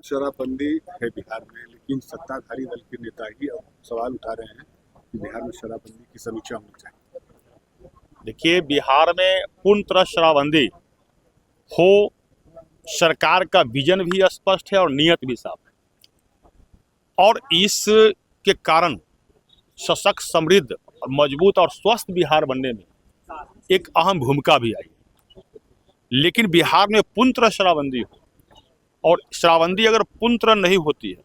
शराबबंदी है बिहार में, लेकिन सत्ताधारी दल के नेता ही अब सवाल उठा रहे हैं कि बिहार में शराबबंदी की समीक्षा होनी चाहिए। देखिए, बिहार में पूर्ण तरह शराबबंदी हो, सरकार का विजन भी स्पष्ट है और नीयत भी साफ है, और इसके कारण सशक्त, समृद्ध और मजबूत और स्वस्थ बिहार बनने में एक अहम भूमिका भी आई। लेकिन बिहार में पूर्ण तरह शराबबंदी हो, और शराबबंदी अगर पूर्ण तरह नहीं होती है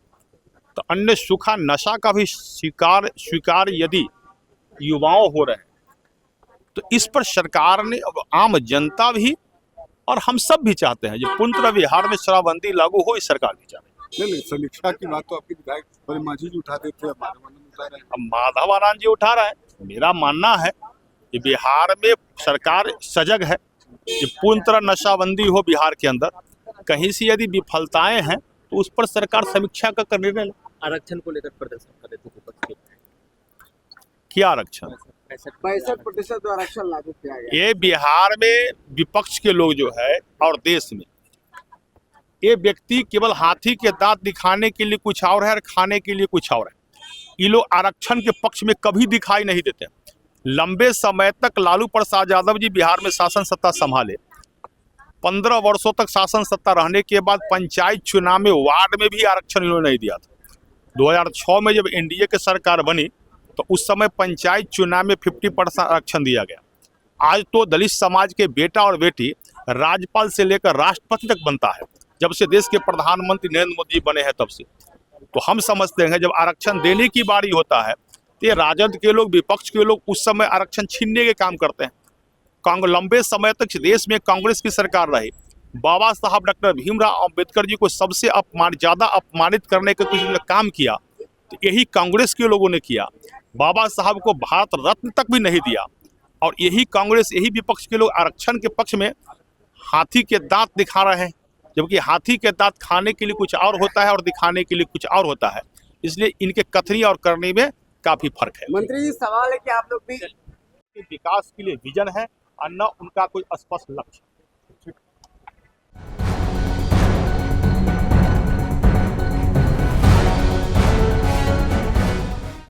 तो अन्य सूखा नशा का भी स्वीकार यदि युवाओं हो रहे हैं, तो इस पर सरकार ने, अब आम जनता भी और हम सब भी चाहते हैं जो पूर्ण तरह बिहार में शराबबंदी लागू हो, इस सरकार भी चाहते हैं। नहीं, समीक्षा की बात तो आपके विधायक बड़े मांझी जी उठाते थे, अब माधवानंद उठा रहे हैं। अब माधवानंद जी उठा रहे हैं। मेरा मानना है कि बिहार में सरकार सजग है कि पूर्ण तरह नशाबंदी हो बिहार के अंदर। कहीं से यदि विफलताएं हैं तो उस पर सरकार समीक्षा कर निर्णय ले। आरक्षण को लेकर प्रदर्शन कर रहे थे विपक्ष के, क्या आरक्षण? 65% आरक्षण लागू किया गया। ये बिहार में विपक्ष के लोग जो है और देश में, ये व्यक्ति केवल हाथी के दांत दिखाने के लिए कुछ और है और खाने के लिए कुछ और है। ये लोग आरक्षण के पक्ष में कभी दिखाई नहीं देते। लंबे समय तक लालू प्रसाद यादव जी बिहार में शासन सत्ता संभाले, 15 वर्षों तक शासन सत्ता रहने के बाद पंचायत चुनाव में वार्ड में भी आरक्षण इन्होंने नहीं दिया था। 2006 में जब एनडीए की सरकार बनी तो उस समय पंचायत चुनाव में 50% आरक्षण दिया गया। आज तो दलित समाज के बेटा और बेटी राज्यपाल से लेकर राष्ट्रपति तक बनता है, जब से देश के प्रधानमंत्री नरेंद्र मोदी बने हैं तब से। तो हम समझते हैं जब आरक्षण देने की बारी होता है तो ये राजद के लोग, विपक्ष के लोग उस समय आरक्षण छीनने के काम करते हैं। लंबे समय तक देश में कांग्रेस की सरकार रही। बाबा साहब डॉक्टर भीमराव अंबेडकर जी को सबसे ज़्यादा अपमानित करने का कुछ काम किया तो यही कांग्रेस के लोगों ने किया। बाबा साहब को भारत रत्न तक भी नहीं दिया, और यही कांग्रेस, यही विपक्ष के लोग आरक्षण के पक्ष में हाथी के दांत दिखा रहे हैं, जबकि हाथी के दांत खाने के लिए कुछ और होता है और दिखाने के लिए कुछ और होता है। इसलिए इनके कथनी और करने में काफी फर्क है। मंत्री जी, सवाल है कि आप लोग भी विकास के लिए विजन है और न उनका कोई स्पष्ट लक्ष्य।